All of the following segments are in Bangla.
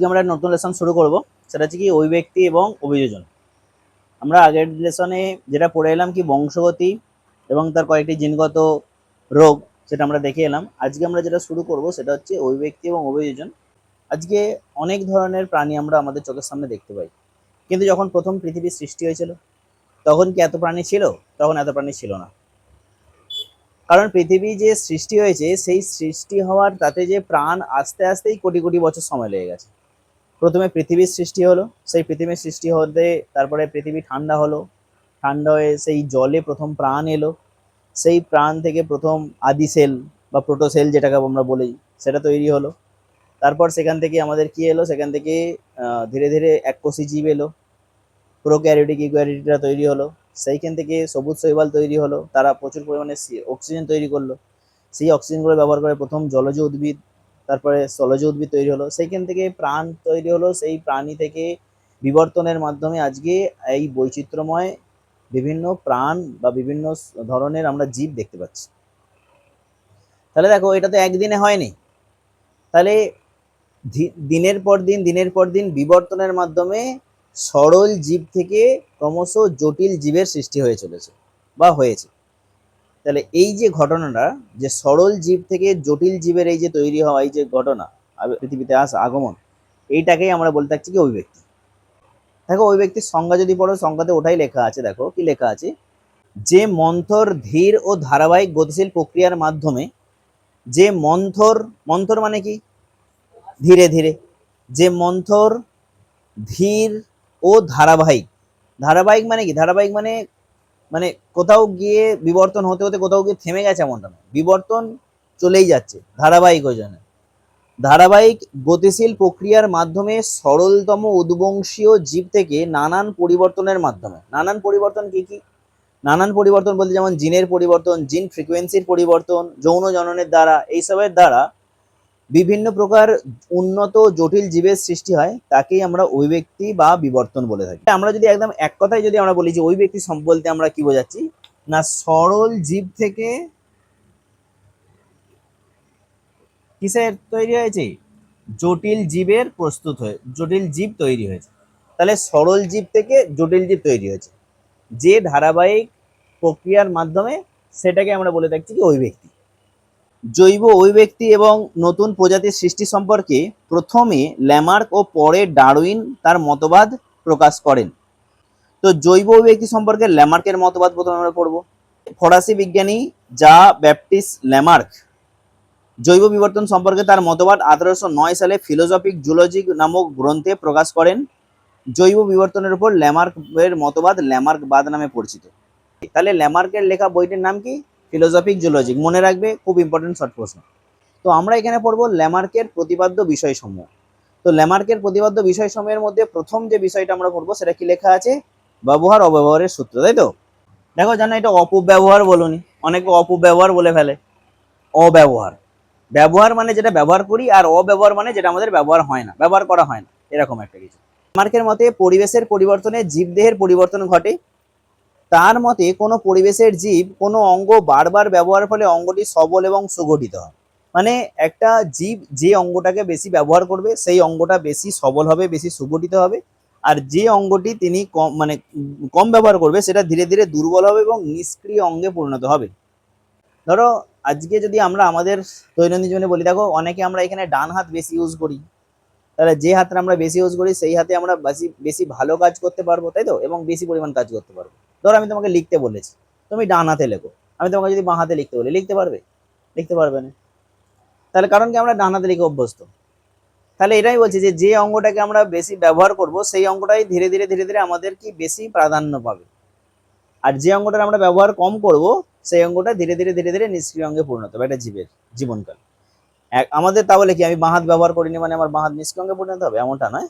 আমরা নতুন লেসন শুরু করব, সেটা হচ্ছে কি অভিব্যক্তি এবং অভিযোজন। আমরা আগের লেসনে যেটা পড়ে এলাম কি বংশগতি এবং তার কয়েকটি জিনগত রোগ, সেটা আমরা দেখে এলাম। আজকে আমরা যেটা শুরু করব সেটা হচ্ছে অভিব্যক্তি এবং অভিযোজন। আজকে অনেক ধরনের প্রাণী আমরা আমাদের চোখের সামনে দেখতে পাই, কিন্তু যখন প্রথম পৃথিবীর সৃষ্টি হয়েছিল তখন কি এত প্রাণী ছিল? তখন এত প্রাণী ছিল না। কারণ পৃথিবী যে সৃষ্টি হয়েছে, সেই সৃষ্টি হওয়ার তাতে যে প্রাণ আস্তে আস্তেই কোটি কোটি বছর সময় লেগে গেছে। প্রথমে পৃথিবীর সৃষ্টি হলো, সেই পৃথিবীর সৃষ্টি হতে তারপরে পৃথিবী ঠান্ডা হলো, ঠান্ডা হয়ে সেই জলে প্রথম প্রাণ এলো, সেই প্রাণ থেকে প্রথম আদি সেল বা প্রোটোসেল যেটাকে আমরা বলি সেটা তৈরি হলো। তারপর সেখান থেকে আমাদের কি এলো, সেখান থেকে ধীরে ধীরে এককোষী জীব এলো, প্রোক্যারিওটিক ইউক্যারিওটিকরা তৈরি হলো। সেইখান থেকে সবুজ শৈবাল তৈরি হলো, তারা প্রচুর পরিমাণে অক্সিজেন তৈরি করলো। সেই অক্সিজেনগুলো ব্যবহার করে প্রথম জলজ উদ্ভিদ, তারপরে স্থলজ উদ্ভিদ তৈরি হলো। সেইখান থেকে প্রাণ তৈরি হলো, সেই প্রাণী থেকে বিবর্তনের মাধ্যমে আজকে এই বৈচিত্র্যময় বিভিন্ন প্রাণ বা বিভিন্ন ধরনের আমরা জীব দেখতে পাচ্ছি। তাহলে দেখো, এটা তো একদিনে হয়নি। তাহলে দিনের পর দিন বিবর্তনের মাধ্যমে সরল জীব থেকে ক্রমশ জটিল জীবের সৃষ্টি হয়ে চলেছে বা হয়েছে। তাহলে এই যে ঘটনাটা, যে সরল জীব থেকে জটিল জীবের এই যে তৈরি হওয়া, এই যে ঘটনা, পৃথিবীতে আগমন, এইটাকেই আমরা বলতে চাচ্ছি কি অভিব্যক্তি। দেখো, অভিব্যক্তির সংজ্ঞা যদি পড়ো, সংজ্ঞাতে ওটাই লেখা আছে। দেখো কি লেখা আছে, যে মন্থর ধীর ও ধারাবাহিক গতিশীল প্রক্রিয়ার মাধ্যমে, যে মন্থর, মন্থর মানে কি ধীরে ধীরে, যে মন্থর ধীর ও ধারাবাহিক। ধারাবাহিক মানে কি? ধারাবাহিক মানে মানে কোথাও গিয়ে বিবর্তন হতে হতে কোথাও গিয়ে থেমে গেছে এমনটা নয়, বিবর্তন চলেই যাচ্ছে ধারাবাহিক ওই জন্য। ধারাবাহিক গতিশীল প্রক্রিয়ার মাধ্যমে সরলতম উদ্বংশীয় জীব থেকে নানান পরিবর্তনের মাধ্যমে, নানান পরিবর্তন কি কি? নানান পরিবর্তন বলতে যেমন জিনের পরিবর্তন, জিন ফ্রিকোয়েন্সির পরিবর্তন, যৌন জননের দ্বারা, এইসবের দ্বারা বিভিন্ন প্রকার উন্নত জটিল জীবের সৃষ্টি হয়, তাকেই আমরা অভিব্যক্তি বা বিবর্তন বলে থাকি। আমরা যদি একদম এক কথায় যদি আমরা বলি যে অভিব্যক্তি বলতে আমরা কি বোঝাচ্ছি, না সরল জীব থেকে কিসের তৈরি হয়েছে? জটিল জীবের প্রস্তুত হয়ে জটিল জীব তৈরি হয়েছে। তাহলে সরল জীব থেকে জটিল জীব তৈরি হয়েছে যে ধারাবাহিক প্রক্রিয়ার মাধ্যমে, সেটাকে আমরা বলে থাকছি কি অভিব্যক্তি। জৈব অভিব্যক্তি এবং নতুন প্রজাতির সৃষ্টি সম্পর্কে প্রথমে ল্যামার্ক ও পরে ডারউইন তার মতবাদ প্রকাশ করেন। তো জৈব অভিব্যক্তি সম্পর্কে ল্যামার্কের মতবাদ প্রথমে আমরা পড়ব। ফরাসি বিজ্ঞানী যা ব্যাপটিস্ট ল্যামার্ক জৈব বিবর্তন সম্পর্কে তার মতবাদ 1809 সালে ফিলোসফিক জুলজি নামক গ্রন্থে প্রকাশ করেন। জৈব বিবর্তনের উপর ল্যামার্কের মতবাদ ল্যামার্কবাদ নামে পরিচিত। তাহলে ল্যামার্কের লেখা বইটির নাম কি? Philosophic zoology. মনে রাখবে, খুব ইম্পর্টেন্ট শর্ট প্রশ্ন। তো আমরা এখানে পড়বো ল্যামার্কের প্রতিপাদ্য বিষয়সমূহ। তো ল্যামার্কের প্রতিপাদ্য বিষয়সমূহের মধ্যে প্রথম যে বিষয়টা আমরা পড়বো সেটা কি লেখা আছে? ব্যবহার অব্যবহারের সূত্র, তাই তো? দেখো, জানো এটা অপব্যবহার বলুনি, অনেকে অপব্যবহার বলে ফেলে। অব্যবহার, ব্যবহার মানে যেটা ব্যবহার করি, আর অব্যবহার মানে যেটা আমাদের ব্যবহার হয় না, ব্যবহার করা হয় না, এরকম একটা কিছু। ল্যামার্কের মতে পরিবেশের পরিবর্তনে জীবদেহের পরিবর্তন ঘটে। তার মতে কোনো পরিবেশের জীব কোনো অঙ্গ বারবার ব্যবহারের ফলে অঙ্গটি সবল এবং সুগঠিত হয়। মানে একটা জীব যে অঙ্গটাকে বেশি ব্যবহার করবে সেই অঙ্গটা বেশি সবল হবে, বেশি সুগঠিত হবে। আর যে অঙ্গটি তিনি কম ব্যবহার করবে সেটা ধীরে ধীরে দুর্বল হবে এবং নিষ্ক্রিয় অঙ্গে পরিণত হবে। ধরো, আজকে যদি আমরা আমাদের দৈনন্দিন জীবনে বলি, দেখো অনেকে আমরা এখানে ডান হাত বেশি ইউজ করি। তাহলে যে হাতটা আমরা বেশি ইউজ করি সেই হাতে আমরা বেশি বেশি ভালো কাজ করতে পারবো, তাই তো? এবং বেশি পরিমাণ কাজ করতে পারবো। ধরো আমি তোমাকে লিখতে বলেছি, তুমি ডান হাতে লেখো, আমি তোমাকে যদি বাঁ হাতে লিখতে বলি, লিখতে পারবে? লিখতে পারবে না। তাহলে কারণ কি? আমরা ডান হাতে লিখে অভ্যস্ত। তাহলে এটাই বলছি যে যে অঙ্গটাকে আমরা বেশি ব্যবহার করব সেই অঙ্গটাই ধীরে ধীরে ধীরে ধীরে আমাদের কি বেশি প্রাধান্য পাবে। আর যে অঙ্গটা আমরা ব্যবহার কম করব সেই অঙ্গটা ধীরে ধীরে ধীরে ধীরে নিষ্ক্রিয় অঙ্গে পরিণত হবে একটা জীবের জীবনকাল। আমাদের তাহলে কি আমি বাঁ হাত ব্যবহার করিনি মানে আমার বাঁ হাত নিষ্ক্রিয় অঙ্গে পরিণত হবে? এমনটা নয়,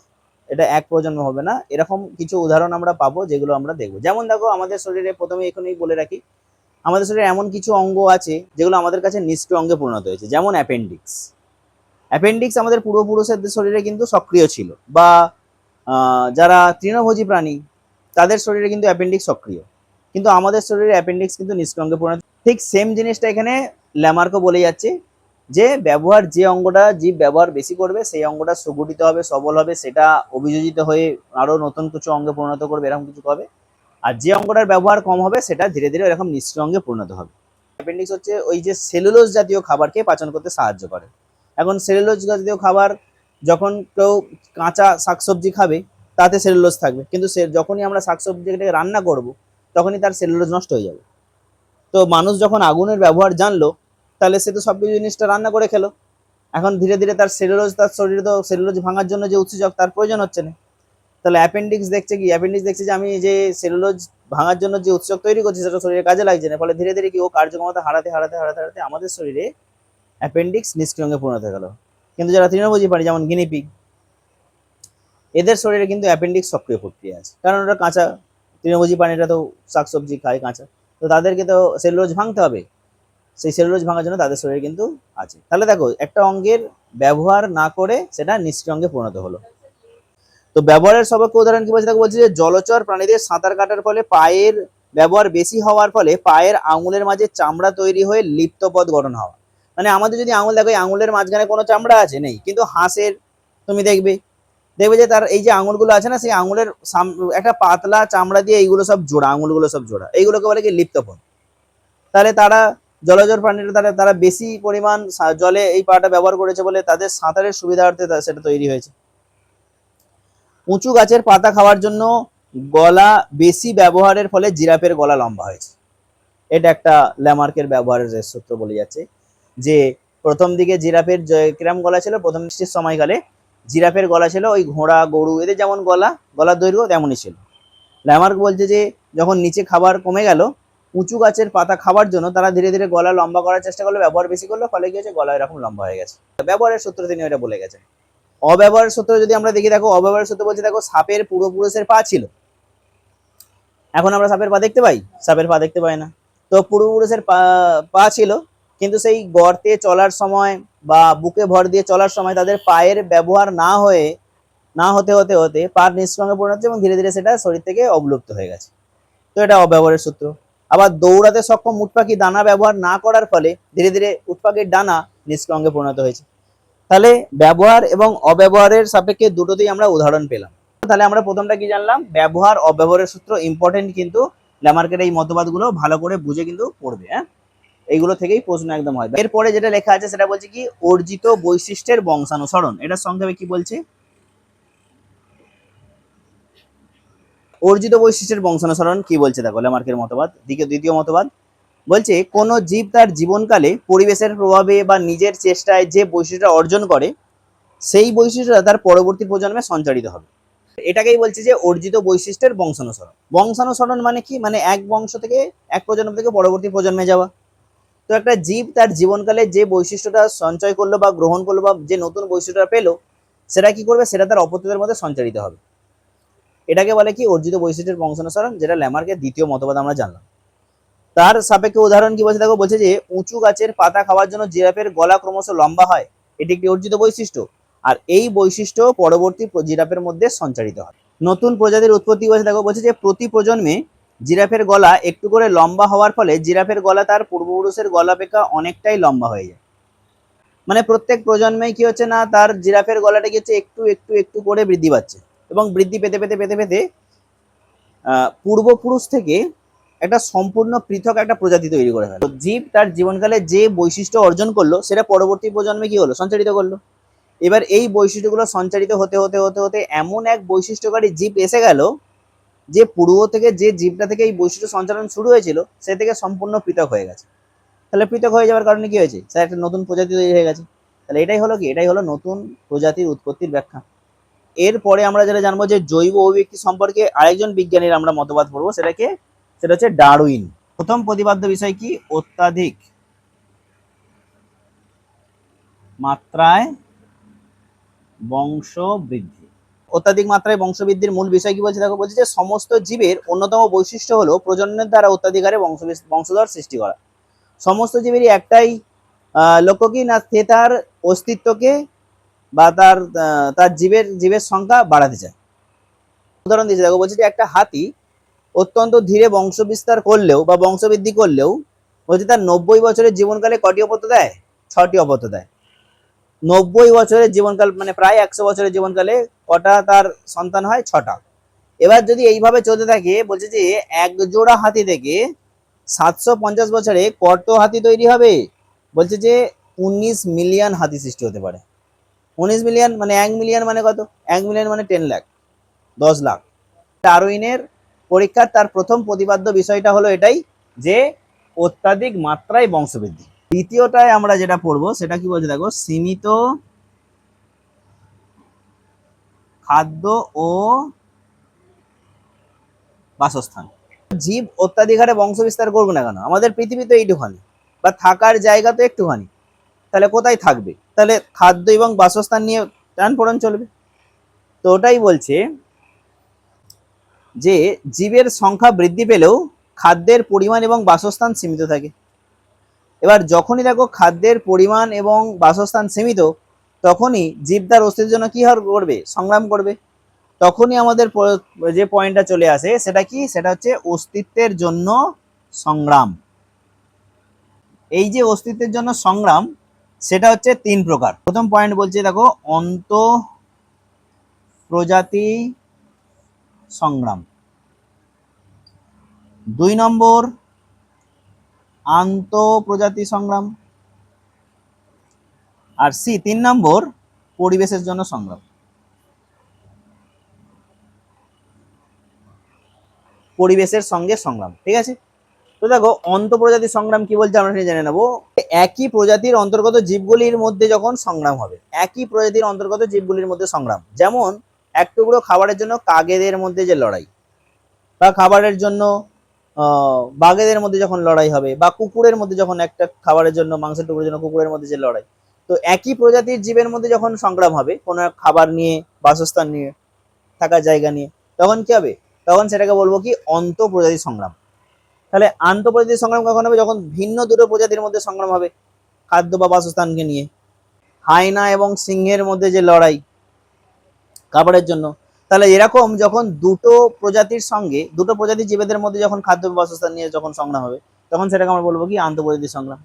এটা এক প্রজন্ম হবে না। এরকম কিছু উদাহরণ আমরা পাবো যেগুলো আমরা দেখবো। যেমন দেখো, আমাদের শরীরে প্রথমে এখনই বলে রাখি, আমাদের শরীরে এমন কিছু অঙ্গ আছে যেগুলো আমাদের কাছে নিষ্ক্রিয় অঙ্গে পরিণত হয়েছে। যেমন অ্যাপেন্ডিক্স। অ্যাপেন্ডিক্স আমাদের পূর্বপুরুষের শরীরে কিন্তু সক্রিয় ছিল, বা যারা তৃণভোজী প্রাণী তাদের শরীরে কিন্তু অ্যাপেন্ডিক্স সক্রিয়, কিন্তু আমাদের শরীরে অ্যাপেন্ডিক্স কিন্তু নিষ্ক্রিয় অঙ্গে পরিণত। ঠিক সেম জিনিসটা এখানে ল্যামার্কও বলে যাচ্ছে যে ব্যবহার, যে অঙ্গটা জীব ব্যবহার বেশি করবে সেই অঙ্গটা সুগঠিত হবে, সবল হবে, সেটা অভিযোজিত হয়ে আরো নতুন কিছু অঙ্গে পরিণত করবে, এরকম কিছু হবে। আর যে অঙ্গটার ব্যবহার কম হবে সেটা ধীরে ধীরে এরকম নিষ্ক্রিয় অঙ্গে পরিণত হবে। অ্যাপেন্ডিক্স হচ্ছে ওই যে সেলুলোজ জাতীয় খাবারকে পাচন করতে সাহায্য করে। এখন সেলুলোজ জাতীয় খাবার, যখন কেউ কাঁচা শাকসবজি খাবে তাতে সেলুলোজ থাকবে, কিন্তু সে যখনই আমরা শাকসবজিটাকে রান্না করব তখনই তার সেলুলোজ নষ্ট হয়ে যাবে। তো মানুষ যখন আগুনের ব্যবহার জানলো, তাহলে সে তো সবকিছু জিনিসটা রান্না করে খেলো। এখন ধীরে ধীরে তার সেলুলোজ, তার শরীরে তো সেলুলোজ ভাঙার জন্য যে উৎসেচক তার প্রয়োজন হচ্ছে না। তাহলে অ্যাপেন্ডিক্স দেখছে কি, অ্যাপেন্ডিক্স দেখছে যে আমি যে সেলুলোজ ভাঙার জন্য যে উৎসেচক তৈরি করছি সেটা শরীরে কাজে লাগছে না, ফলে ধীরে ধীরে কি ও কার্যক্ষমতা হারাতে হারাতে হারাতে হারাতে আমাদের শরীরে অ্যাপেন্ডিক্স নিষ্ক্রিয় অঙ্গে পরিণত হয়ে গেল। কিন্তু যারা তৃণভোজী প্রাণী যেমন গিনিপিগ, এদের শরীরে কিন্তু অ্যাপেন্ডিক্স সক্রিয় প্রক্রিয়া আছে, কারণ ওরা কাঁচা, তৃণভোজী প্রাণীরা তো শাকসবজি খায় কাঁচা, তো তাদেরকে তো সেলুলোজ ভাঙতে হবে, সেই সেলুলোজ ভাঙার জন্য তাদের শরীরে কিন্তু আছে। তাহলে দেখো, একটা অঙ্গের ব্যবহার না করে সেটা নিষ্ক্রিয় অঙ্গে পরিণত হলো। তো ব্যবহারের সবক উদাহরণ কি বলছে, দেখো বলছে যে জলচর প্রাণীদের সাঁতার কাটার ফলে পায়ের ব্যবহার বেশি হওয়ার ফলে পায়ের আঙুলের মাঝে চামড়া তৈরি হয়ে লিপ্ত পদ গঠন হওয়া। মানে আমাদের যদি আঙুল দেখো, এই আঙুলের মাঝখানে কোনো চামড়া আছে নেই, কিন্তু হাঁসের তুমি দেখবে দেখবে যে তার এই যে আঙুলগুলো আছে না, সেই আঙুলের একটা পাতলা চামড়া দিয়ে এইগুলো সব জোড়া, আঙুলগুলো সব জোড়া, এইগুলোকে বলে কি লিপ্ত পদ। তাহলে তারা জলচর প্রাণীরা তারা তারা বেশি পরিমাণ জলে এই পাটা ব্যবহার করেছে বলে তাদের সাঁতারের সুবিধার্থে সেটা তৈরি হয়েছে। উঁচু গাছের পাতা খাওয়ার জন্য গলা বেশি ব্যবহারের ফলে জিরাফের গলা লম্বা হয়েছে। এটা একটা ল্যামার্কের ব্যবহারের সূত্র বলে যাচ্ছে যে প্রথম দিকে জিরাফের কিরম গলা ছিল, প্রথম সৃষ্টির সময়কালে জিরাফের গলা ছিল ওই ঘোড়া গরু এদের যেমন গলার দৈর্ঘ্য তেমনই ছিল। ল্যামার্ক বলছে যে যখন নিচে খাবার কমে গেল, উঁচু গাছের পাতা খাওয়ার জন্য তারা ধীরে ধীরে গলা লম্বা করার চেষ্টা করলো, ব্যবহার বেশি করলো, ফলে কি হয়েছে, গলা এরকম লম্বা হয়ে গেছে। ব্যবহারের সূত্র তিনি এটা বলে গেছেন। অব্যবহারের সূত্র যদি আমরা দেখি, দেখো অব্যবহারের সূত্র বলছে, দেখো সাপের পূর্বপুরুষের পা ছিল, এখন আমরা সাপের পা দেখতে পাই? সাপের পা দেখতে পাই না। তো পূর্বপুরুষের পা ছিল, কিন্তু সেই গর্তে চলার সময় বা বুকে ভর দিয়ে চলার সময় তাদের পায়ের ব্যবহার না হতে হতে হতে পার নিষ্ক্রিয় পরিণত হচ্ছে এবং ধীরে ধীরে সেটা শরীর থেকে অবলুপ্ত হয়ে গেছে। তো এটা অব্যবহারের সূত্র। আবার দৌড়াতে সক্ষম উট পাখি ডানা ব্যবহার না করার ফলে ধীরে ধীরে উট পাখির ডানা নিষ্ক্রিয় পরিণত হয়েছে। তাহলে ব্যবহার এবং অব্যবহারের সাপেক্ষে দুটোতেই আমরা উদাহরণ পেলাম। তাহলে আমরা প্রথমটা কি জানলাম, ব্যবহার অব্যবহারের সূত্র ইম্পর্টেন্ট, কিন্তু ল্যামার্কের এই মতবাদগুলো ভালো করে বুঝে কিন্তু পড়বে। হ্যাঁ, এইগুলো থেকেই প্রশ্ন একদম হয়। এরপরে যেটা লেখা আছে সেটা বলছে কি, অর্জিত বৈশিষ্ট্যের বংশানুসরণ। এটা সংক্ষেপে কি বলছে, অর্জিত বৈশিষ্ট্যের বংশানুসরণ কি বলছে দেখো, ল্যামার্কের মতবাদ, দ্বিতীয় মতবাদ বলছে কোন জীব তার জীবনকালে পরিবেশের প্রভাবে বা নিজের চেষ্টায় যে বৈশিষ্ট্য অর্জন করে সেই বৈশিষ্ট্যটা তার পরবর্তী প্রজন্মে সঞ্চারিত হবে। এটাকেই বলছে যে অর্জিত বৈশিষ্ট্যের বংশানুসরণ। বংশানুসরণ মানে কি, মানে এক বংশ থেকে এক প্রজন্ম থেকে পরবর্তী প্রজন্মে যাওয়া। তো একটা জীব তার জীবনকালে যে বৈশিষ্ট্যটা সঞ্চয় করলো বা গ্রহণ করলো বা যে নতুন বৈশিষ্ট্যটা পেলো, সেটা কি করবে, সেটা তার অপত্যদের মধ্যে সঞ্চারিত হবে। এটাকে বলে কি, অর্জিত বৈশিষ্ট্যের বংশানুসরণ, যেটা ল্যামার্কের দ্বিতীয় মতবাদ আমরা জানলাম। তার সাপেক্ষে উদাহরণ কি বলছে দেখো, বলছে যে উঁচু গাছের পাতা খাওয়ার জন্য জিরাফের গলা ক্রমশ লম্বা হয়, এটি একটি অর্জিত বৈশিষ্ট্য, আর এই বৈশিষ্ট্য পরবর্তী জিরাফের মধ্যে সঞ্চারিত হয়। নতুন প্রজাতির উৎপত্তি বলছে দেখো, বলছে যে প্রতি প্রজন্মে জিরাফের গলা একটু করে লম্বা হওয়ার ফলে জিরাফের গলা তার পূর্বপুরুষের গলা অপেক্ষা অনেকটাই লম্বা হয়ে যায়। মানে প্রত্যেক প্রজন্মে কি হচ্ছে না, তার জিরাফের গলাটা কি হচ্ছে, একটু একটু একটু করে বৃদ্ধি পাচ্ছে, এবং বৃদ্ধি পেতে পেতে পেতে পেতে পূর্বপুরুষ থেকে একটা সম্পূর্ণ পৃথক একটা প্রজাতি তৈরি করে ফেলে। জীব তার জীবনকালে যে বৈশিষ্ট্য অর্জন করলো সেটা পরবর্তী প্রজন্মে কি হলো, সঞ্চারিত করলো। এবার এই বৈশিষ্ট্যগুলো সঞ্চারিত হতে হতে হতে হতে এমন এক বৈশিষ্ট্যকারী জীব এসে গেল যে পূর্ব থেকে যে জীবটা থেকে এই বৈশিষ্ট্য সঞ্চালন শুরু হয়েছিল সে থেকে সম্পূর্ণ পৃথক হয়ে গেছে। তাহলে পৃথক হয়ে যাওয়ার কারণে কি হয়েছে, স্যার একটা নতুন প্রজাতি তৈরি হয়ে গেছে। তাহলে এটাই হলো কি, এটাই হলো নতুন প্রজাতির উৎপত্তির ব্যাখ্যা। এরপরে আমরা যেটা জানবো যে জৈব অভিব্যক্তি সম্পর্কে আরেকজন বিজ্ঞানীর আমরা মতবাদ পড়বো, সেটা হচ্ছে ডারউইন। প্রথম প্রতিপাদ্য বিষয় কি, অত্যাধিক মাত্রায় বংশ বৃদ্ধি। অত্যাধিক মাত্রায় বংশবৃদ্ধির মূল বিষয় কি বলছে দেখো, বলছে যে সমস্ত জীবের অন্যতম বৈশিষ্ট্য হলো প্রজননের দ্বারা অত্যাধিকারে বংশধর সৃষ্টি করা। সমস্ত জীবেরই একটাই লক্ষ্য কি না, সে তার অস্তিত্বকে বা তার জীবের সংখ্যা বাড়াতে চায়। উদাহরণ দিয়েছে দেখো, বলছে যে একটা হাতি অত্যন্ত ধীরে বংশবিস্তার করলেও বা বংশবৃদ্ধি করলেও বলছে তার 90 বছরের জীবনকালে কটি অপত্য দেয়, 6টি অপত্য দেয়। 90 বছরের জীবনকাল মানে প্রায় 100 বছরের জীবনকালে কটা তার সন্তান হয়? 6টা। এবার যদি এইভাবে চলতে থাকে, বলছে যে এক জোড়া হাতি থেকে 750 বছরে কত হাতি তৈরি হবে? বলছে যে 19 মিলিয়ন হাতি সৃষ্টি হতে পারে। 19 মিলিয়ন মানে 1 মিলিয়ন মানে কত? 1 মিলিয়ন মানে 10 লাখ, 10 লাখ। ডারউইনের পরীক্ষার তার প্রথম প্রতিপাদ্য বিষয়টা হলো এটাই, যে অত্যাধিক মাত্রায় বংশবৃদ্ধি। দ্বিতীয়টায় আমরা যেটা পড়বো সেটা কি বলছে দেখো, সীমিত খাদ্য ও বাসস্থান। জীব অত্যাধিক হারে বংশ বিস্তার করবে না কেন? আমাদের পৃথিবী তো এইটুখানি, বা থাকার জায়গা তো একটুখানি, তাহলে কোথায় থাকবে? তাহলে খাদ্য এবং বাসস্থান নিয়ে টানপোড়েন চলবে। তো ওটাই বলছে যে জীবের সংখ্যা বৃদ্ধি পেলেও খাদ্যের পরিমাণ এবং বাসস্থান সীমিত থাকে। এবার যখনই দেখো খাদ্যের পরিমাণ এবং বাসস্থান সীমিত, তখনই জীব তার অস্তিত্বের জন্য কি করবে? সংগ্রাম করবে। তখনই আমাদের যে পয়েন্টটা চলে আসে সেটা কি? সেটা হচ্ছে অস্তিত্বের জন্য সংগ্রাম। এই যে অস্তিত্বের জন্য সংগ্রাম, সেটা হচ্ছে 3 প্রকার। প্রথম পয়েন্ট বলছে দেখো, অন্ত প্রজাতি সংগ্রাম। 2 নম্বর আন্ত প্রজাতি সংগ্রাম। আর 3 নম্বর পরিবেশের জন্য সংগ্রাম। পরিবেশের সঙ্গে সংগ্রাম, ঠিক আছে? তো দেখো অন্তঃপ্রজাতি সংগ্রাম কি বলছে আমরা জেনে নেবো। একই প্রজাতির অন্তর্গত জীবগুলির মধ্যে যখন সংগ্রাম হবে, একই প্রজাতির অন্তর্গত জীবগুলির মধ্যে সংগ্রাম, যেমন এক টুকরো খাবারের জন্য কাকেদের মধ্যে যে লড়াই, বা খাবারের জন্য বাঘেদের মধ্যে যখন লড়াই হবে, বা কুকুরের মধ্যে যখন একটা খাবারের জন্য, মাংসের টুকরোর জন্য কুকুরের মধ্যে যে লড়াই, তো একই প্রজাতির জীবের মধ্যে যখন সংগ্রাম হবে কোনো এক খাবার নিয়ে, বাসস্থান নিয়ে, থাকার জায়গা নিয়ে, তখন কি হবে? তখন সেটাকে বলবো কি? অন্তঃপ্রজাতি সংগ্রাম। তাহলে আন্তঃপ্রজাতি সংগ্রাম কখন হবে? যখন ভিন্ন দুটো প্রজাতির মধ্যে সংগ্রাম হবে খাদ্য বা বাসস্থানকে নিয়ে। হায়না এবং সিংহের মধ্যে যে লড়াই খাবারের জন্য, তাহলে এরকম যখন দুটো প্রজাতির সঙ্গে, দুটো প্রজাতির জীবেদের মধ্যে যখন খাদ্য বাসস্থান নিয়ে যখন সংগ্রাম হবে, তখন সেটাকে আমরা বলবো কি? আন্তঃপ্রজাতি সংগ্রাম।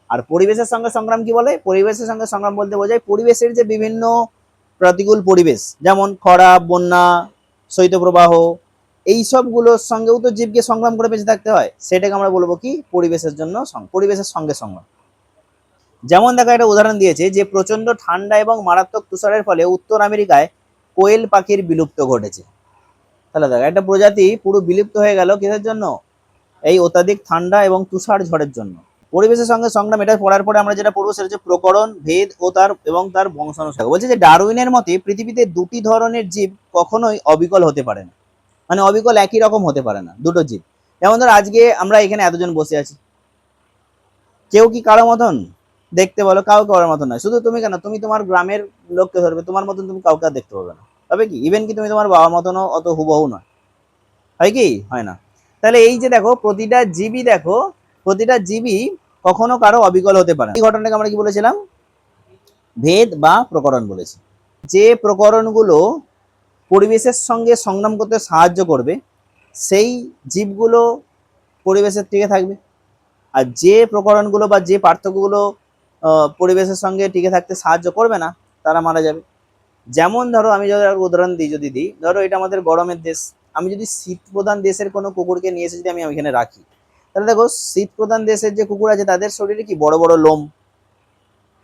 আর পরিবেশের সঙ্গে সংগ্রাম কি বলে? পরিবেশের সঙ্গে সংগ্রাম বলতে বোঝায় পরিবেশের যে বিভিন্ন প্রতিকূল পরিবেশ, যেমন খরা, বন্যা, শৈত্যপ্রবাহ, এই সবগুলোর সঙ্গেও তো জীবকে সংগ্রাম করে বেঁচে থাকতে হয়। সেটাকে আমরা বলবো কি? পরিবেশের জন্য, পরিবেশের সঙ্গে সংগ্রাম। যেমন দেখো একটা উদাহরণ দিয়েছে যে প্রচন্ড ঠান্ডা এবং মারাত্মক তুষারের ফলে উত্তর আমেরিকায় কোয়েল পাখির বিলুপ্ত ঘটেছে। তাহলে দেখো একটা প্রজাতি পুরো বিলুপ্ত হয়ে গেল কিসের জন্য? এই অত্যাধিক ঠান্ডা এবং তুষার ঝড়ের জন্য। পরিবেশের সঙ্গে সংগ্রাম, এটা পড়ার পরে আমরা যেটা পড়বো সেটা হচ্ছে প্রকরণ, ভেদ ও তার বংশানুসার। বলছে যে ডারউইনের মতে পৃথিবীতে দুটি ধরনের জীব কখনোই অবিকল হতে পারে না, মানে অবিকল একই রকম হতে পারে না দুটো জীব। যেমন ধর আজকে আমরা এখানে এতজন বসে আছি, কেউ কি কারো মতন দেখতে? বলো, কাউ কারোর মতন নয়। শুধু তুমি কেন, তুমি তোমার গ্রামের লোককে ধরবে, তোমার মতন তুমি কাউকে আর দেখতে পাবে না, তবে কি ইভেন কি তুমি তোমার বাবার মতনও অত হুবহু নয়, হয় কি? হয় না। তাহলে এই যে দেখো প্রতিটা জীবই, দেখো প্রতিটা জীবই কখনো কারো অবিকল হতে পারে না। এই ঘটনাটাকে আমরা কি বলেছিলাম? ভেদ বা প্রকরণ বলেছি। যে প্রকরণগুলো পরিবেশের সঙ্গে সংগ্রাম করতে সাহায্য করবে, সেই জীবগুলো পরিবেশের টিকে থাকবে। আর যে প্রকরণগুলো বা যে পার্থক্যগুলো পরিবেশের সঙ্গে টিকে থাকতে সাহায্য করবে না, তারা মারা যাবে। যেমন ধরো আমি যদি উদাহরণ দিই, ধরো এটা আমাদের গরমের দেশ, আমি যদি শীত প্রধান দেশের কোনো কুকুরকে নিয়ে এসে যদি আমি এখানে রাখি, তাহলে দেখো শীত প্রধান দেশের যে কুকুর আছে তাদের শরীরে কি বড় বড় লোম,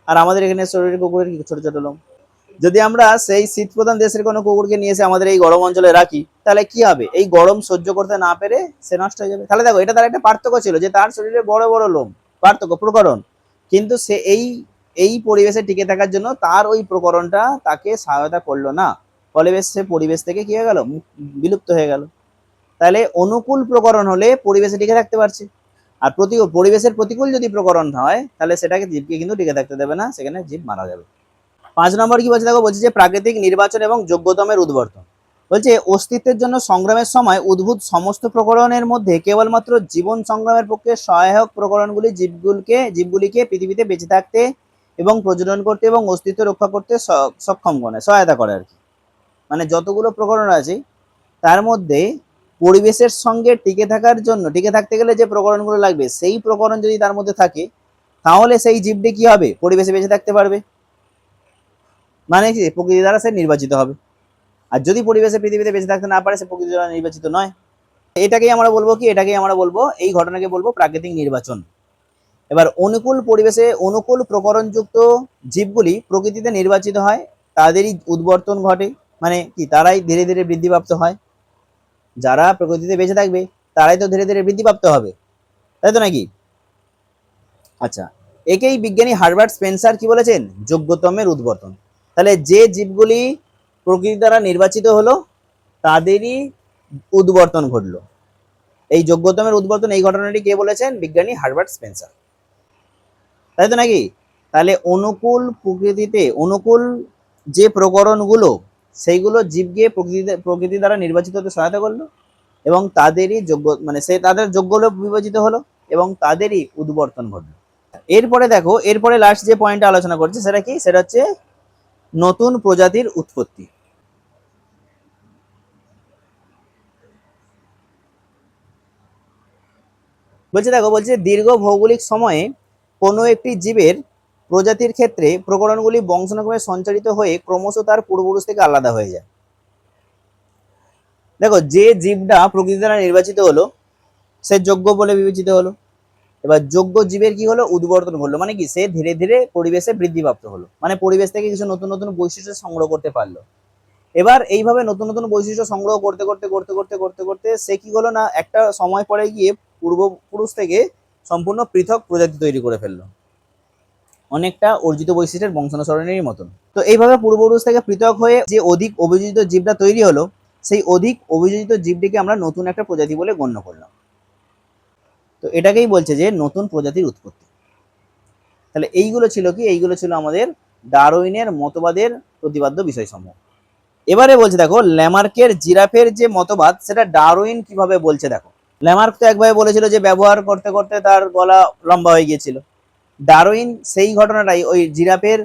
আর আমাদের এখানে শরীরে কুকুরের কি ছোট ছোট লোম। যদি আমরা সেই শীত প্রধান দেশের কোনো কুকুরকে নিয়ে এসে আমাদের এই গরম অঞ্চলে রাখি, তাহলে কি হবে? এই গরম সহ্য করতে না পেরে সে নষ্ট হয়ে যাবে। তাহলে দেখো এটা তার একটা পার্থক্য ছিল, যে তার শরীরে বড় বড় লোম, পার্থক্য, প্রকরণ। কিন্তু সে এই পরিবেশে টিকে থাকার জন্য তার ওই প্রকরণটা তাকে সহায়তা করলো না, ফলে সে পরিবেশ থেকে কি হয়ে গেল? বিলুপ্ত হয়ে গেল। তাহলে অনুকূল প্রকরণ হলে পরিবেশে টিকে থাকতে পারছে, আর পরিবেশের প্রতিকূল যদি প্রকরণ হয়, তাহলে সেটাকে জীবকে কিন্তু টিকে থাকতে দেবে না, সেখানে জীব মারা যাবে। 5 নম্বর কি বলছে দেখো, বলছে যে প্রাকৃতিক নির্বাচন এবং যোগ্যতমের উদ্বর্তন। বলছে অস্তিত্বের জন্য সংগ্রামের সময় উদ্ভূত সমস্ত প্রকরণের মধ্যে কেবলমাত্র জীবন সংগ্রামের পক্ষে সহায়ক প্রকরণগুলি জীবগুলিকে পৃথিবীতে বেঁচে থাকতে এবং প্রজনন করতে এবং অস্তিত্ব রক্ষা করতে সক্ষম করে, সহায়তা করে আর কি। মানে যতগুলো প্রকরণ আছে তার মধ্যে পরিবেশের সঙ্গে টিকে থাকার জন্য, টিকে থাকতে গেলে যে প্রকরণগুলো লাগবে, সেই প্রকরণ যদি তার মধ্যে থাকে, তাহলে সেই জীবটি কি হবে, পরিবেশে বেঁচে থাকতে পারবে, মানে কি প্রকৃতি দ্বারা সে নির্বাচিত হবে। আর যদি পরিবেশে পৃথিবীতে বেঁচে থাকতে না পারে, সে প্রকৃতি দ্বারা নির্বাচিত নয়। এটাকেই আমরা বলবো কি, এটাকেই আমরা বলবো, এই ঘটনাকে বলবো প্রাকৃতিক নির্বাচন। এবার অনুকূল পরিবেশে অনুকূল প্রকরণযুক্ত জীবগুলি প্রকৃতিতে নির্বাচিত হয়, তাদেরই উদ্বর্তন ঘটে, মানে কি তারাই ধীরে ধীরে বৃদ্ধিপ্রাপ্ত হয়। যারা প্রকৃতিতে বেঁচে থাকবে তারাই তো ধীরে ধীরে বৃদ্ধিপ্রাপ্ত হবে, তাই তো নাকি? আচ্ছা, একেই বিজ্ঞানী হার্বার্ট স্পেন্সার কি বলেছেন, যোগ্যতমের উদ্বর্তন। তাহলে যে জীবগুলি প্রকৃতি দ্বারা নির্বাচিত হলো তাদেরই উদ্বর্তন ঘটলো। এই যোগ্যতমের উদ্বর্তন, এই ঘটনাটি কে বলেছেন, বিজ্ঞানী হার্বার্ট স্পেন্সার, তাই তো নাকি? তাহলে অনুকূল প্রকৃতিতে অনুকূল যে প্রকরণগুলো, সেইগুলো জীবকে প্রকৃতি দ্বারা নির্বাচিত হতে সহায়তা করলো, এবং তাদেরই যোগ্য, মানে সে তাদের যোগ্য হলে বিবেচিত হলো এবং তাদেরই উদ্বর্তন ঘটলো। এরপরে দেখো, এরপরে লাস্ট যে পয়েন্টটা আলোচনা করছে সেটা কি, সেটা হচ্ছে নতুন প্রজাতির উৎপত্তি। বলছে দেখো, বলছে দীর্ঘ ভৌগোলিক সময়ে কোনো একটি জীবের প্রজাতির ক্ষেত্রে প্রকরণগুলি বংশানুক্রমে সঞ্চারিত হয়ে ক্রমশ তার পূর্বপুরুষ থেকে আলাদা হয়ে যায়। দেখো, যে জীবটা প্রকৃতি দ্বারা নির্বাচিত হলো সে যোগ্য বলে বিবেচিত হলো। এবার যোগ্য জীবের কি হলো, উদ্বর্তন ঘটলো, মানে কি সে ধীরে ধীরে পরিবেশে বৃদ্ধিপ্রাপ্ত হলো, মানে পরিবেশ থেকে কিছু নতুন নতুন বৈশিষ্ট্য সংগ্রহ করতে পারলো। এবার এইভাবে নতুন নতুন বৈশিষ্ট্য সংগ্রহ করতে করতে করতে করতে করতে করতে সে কি হলো না, একটা সময় পরে গিয়ে পূর্বপুরুষ থেকে সম্পূর্ণ পৃথক প্রজাতি তৈরি করে ফেললো, অনেকটা অর্জিত বৈশিষ্ট্যের বংশানুসরণেরই মতন। তো এইভাবে পূর্বপুরুষ থেকে পৃথক হয়ে যে অধিক অভিযোজিত জীবটা তৈরি হলো, সেই অধিক অভিযোজিত জীবটিকে আমরা নতুন একটা প্রজাতি বলে গণ্য করলাম। তো এটাকেই বলছে যে নতুন প্রজাতির উৎপত্তি। তাহলে এইগুলো ছিল কি, এইগুলো ছিল আমাদের ডারউইনের মতবাদের প্রতিপাদ্য বিষয়সমূহ। এবারে বলছে দেখো, ল্যামার্কের জিরাফের যে মতবাদ সেটা ডারউইন কিভাবে বলছে দেখো। ল্যামার্ক তো একভাবে বলেছিল যে ব্যবহার করতে করতে তার গলা লম্বা হয়ে গিয়েছিল। ডারউইন সেই ঘটনাটাই, ওই জিরাফের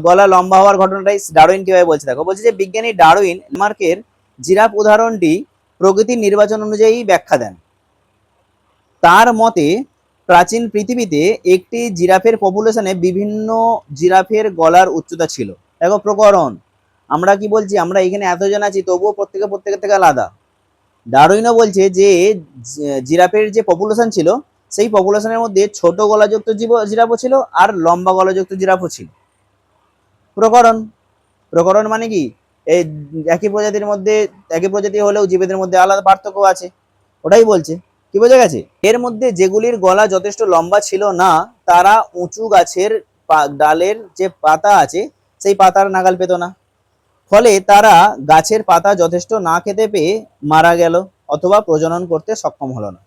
গলা লম্বা হওয়ার ঘটনাটাই ডারউইন কিভাবে বলছে দেখো। বলছে যে বিজ্ঞানী ডারউইন ল্যামার্কের জিরাফ উদাহরণটি প্রকৃতির নির্বাচন অনুযায়ী ব্যাখ্যা দেন। তার মতে প্রাচীন পৃথিবীতে একটি জিরাফের পপুলেশনে বিভিন্ন জিরাফের গলার উচ্চতা ছিল। দেখো প্রকরণ, আমরা কি বলছি, আমরা এখানে এতজন আছি তবুও প্রত্যেকের থেকে আলাদা। ডারউইনও বলছে যে জিরাফের যে পপুলেশন ছিল সেই পপুলেশনের মধ্যে ছোট গলাযুক্ত জিরাফও ছিল আর লম্বা গলাযুক্ত জিরাফও ছিল। প্রকরণ, প্রকরণ মানে কি, এই একই প্রজাতির মধ্যে, একই প্রজাতি হলেও জীবেদের মধ্যে আলাদা পার্থক্য আছে, ওটাই বলছে। কি বোঝা গেছে? এর মধ্যে যেগুলির গলা যথেষ্ট লম্বা ছিল না তারা উঁচু গাছের ডালের যে পাতা আছে সেই পাতার নাগাল পেত না, ফলে তারা গাছের পাতা যথেষ্ট না খেতে পেয়ে মারা গেল অথবা প্রজনন করতে সক্ষম হলো না।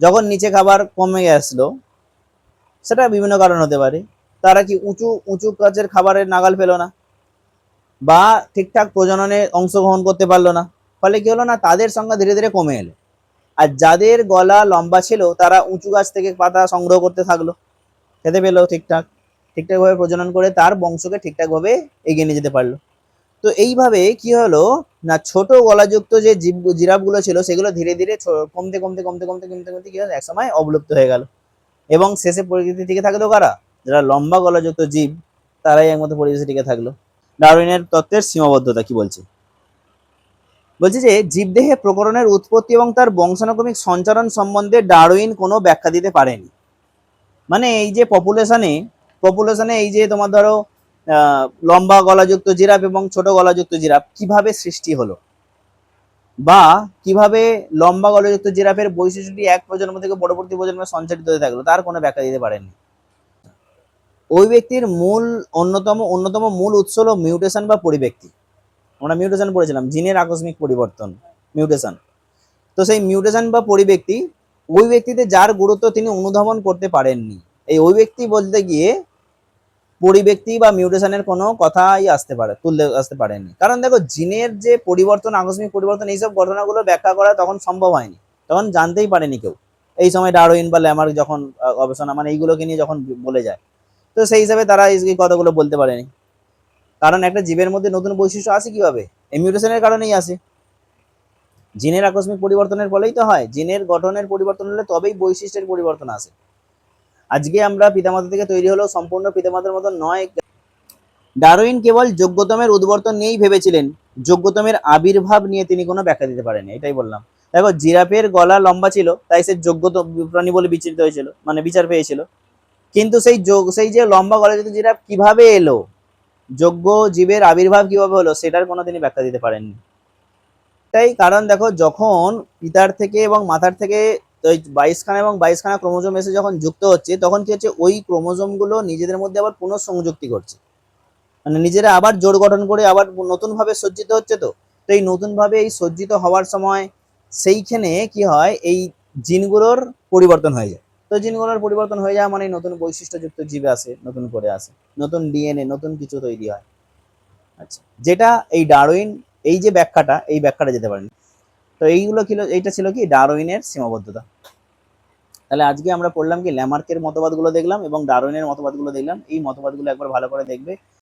যখন নিচে খাবার কমে আসলো, সেটা বিভিন্ন কারণ হতে পারে, তারা কি উঁচু উঁচু গাছের খাবারের নাগাল পেল না বা ঠিকঠাক প্রজননে অংশগ্রহণ করতে পারলো না, ফলে কি হলো না, তাদের সংখ্যা ধীরে ধীরে কমে এলো। আর যাদের গলা লম্বা ছিল তারা উঁচু গাছ থেকে পাতা সংগ্রহ করতে থাকলো, খেতে পেলো ঠিকঠাকভাবে প্রজনন করে তার বংশকে ঠিকঠাকভাবে এগিয়ে নিয়ে যেতে পারলো। তো এইভাবে কি হলো না, ছোট গলাযুক্ত যে জিরাফগুলো ছিল সেগুলো ধীরে ধীরে কমতে কমতে কমতে কমতে কমতে কমতে কি হলো, একসময় অবলুপ্ত হয়ে গেল এবং শেষে পরিস্থিতি টিকে থাকলো কারা, যারা লম্বা গলাযুক্ত জীব, তারাই একমাত্র পরিবেশে টিকে থাকলো। ডারউইনের তত্ত্বের সীমাবদ্ধতা কি বলছে, বলছে যে জীবদেহে প্রকরণের উৎপত্তি এবং তার বংশানুক্রমিক সঞ্চারণ সম্বন্ধে ডারউইন কোনো ব্যাখ্যা দিতে পারেনি। মানে এই যে পপুলেশনে এই যে তোমার ধরো লম্বা গলাযুক্ত জিরাফ এবং ছোট গলাযুক্ত জিরাফ কিভাবে সৃষ্টি হলো, বা কিভাবে লম্বা গলাযুক্ত জিরাফের বৈশিষ্ট্যটি এক প্রজন্ম থেকে পরবর্তী প্রজন্মে সঞ্চারিত হতে থাকলো, তার কোনো ব্যাখ্যা দিতে পারেনি। ওই ব্যক্তির অন্যতম মূল উৎস হলো মিউটেশন বা পরিব্যক্তি। আমরা মিউটেশন পড়েছিলাম, জিনের আকস্মিক পরিবর্তন, মিউটেশন। তো সেই মিউটেশন বা পরিব্যক্তি, ওই ব্যক্তিতে যার গুরুত্ব তিনি অনুধাবন করতে পারেননি। এই ওই ব্যক্তি বলতে গিয়ে পরিব্যক্তি বা মিউটেশনের কোনো কথাই তুলতে আসতে পারেনি। কারণ দেখো, জিনের যে পরিবর্তন, আকস্মিক পরিবর্তন, এইসব ঘটনাগুলো ব্যাখ্যা করা তখন সম্ভব হয়নি, তখন জানতেই পারেনি কেউ। এই সময় ডারউইন বা ল্যামার্ক যখন গবেষণা মানে এইগুলোকে নিয়ে যখন বলে যায়, তো সেই হিসাবে তারা এই কথাগুলো বলতে পারেনি। কারণ একটা জীবের মধ্যে নতুন বৈশিষ্ট্য আসে কিভাবে, এই মিউটেশনের কারণেই আসে। জিনের আকস্মিক পরিবর্তনের ফলেই তো হয়, জিনের গঠনের পরিবর্তন হলে তবেই বৈশিষ্ট্যের পরিবর্তন আসে। আজকে আমরা পিতামাতা থেকে তৈরি হলেও সম্পূর্ণ পিতামাতার মতো নয়। ডারউইন কেবল যোগ্যতমের উদ্বর্তন নিয়েই ভেবেছিলেন, যোগ্যতমের আবির্ভাব নিয়ে তিনি কোনো ব্যাখ্যা দিতে পারেননি। এটাই বললাম। দেখো, জিরাফের গলা লম্বা ছিল তাই সে যোগ্যত প্রাণী বলে বিচিত হয়েছিল, মানে বিচার পেয়েছিল। কিন্তু সেই যে লম্বা গলা যদি জিরাফ কিভাবে এলো, যোগ্য জীবের আবির্ভাব কিভাবে হলো, সেটার কোনো তিনি ব্যাখ্যা দিতে পারেননি। তাই কারণ দেখো, যখন পিতার থেকে এবং মাতার থেকে ওই 22 খানা এবং 22 খানা ক্রোমোজোম এসে যখন যুক্ত হচ্ছে, তখন কি হচ্ছে, ওই ক্রোমোজোম গুলো নিজেদের মধ্যে আবার পুনঃসংযুক্তি করছে, মানে নিজেরা আবার জোড় গঠন করে আবার নতুন ভাবে সজ্জিত হচ্ছে। তো এই নতুন ভাবে এই সজ্জিত হওয়ার সময় সেইখানে কি হয়, এই জিনগুলোর পরিবর্তন হয়ে যায়। তো জিনগুলোর পরিবর্তন হয়ে যাওয়া মানে নতুন বৈশিষ্ট্যযুক্ত জীব আসে, নতুন করে আসে, নতুন ডিএনএ, নতুন কিছু তৈরি হয়। আচ্ছা, যেটা এই ডারউইন এই যে ব্যাখ্যাটা, এই ব্যাখ্যাটা যেতে পারেন। তো এইটা ছিল কি ডারউইনের সীমাবদ্ধতা। তাহলে আজকে আমরা পড়লাম কি ল্যামার্কের মতবাদগুলো দেখলাম এবং ডারউইনের মতবাদগুলো দেখলাম। এই মতবাদগুলো একবার ভালো করে দেখবে।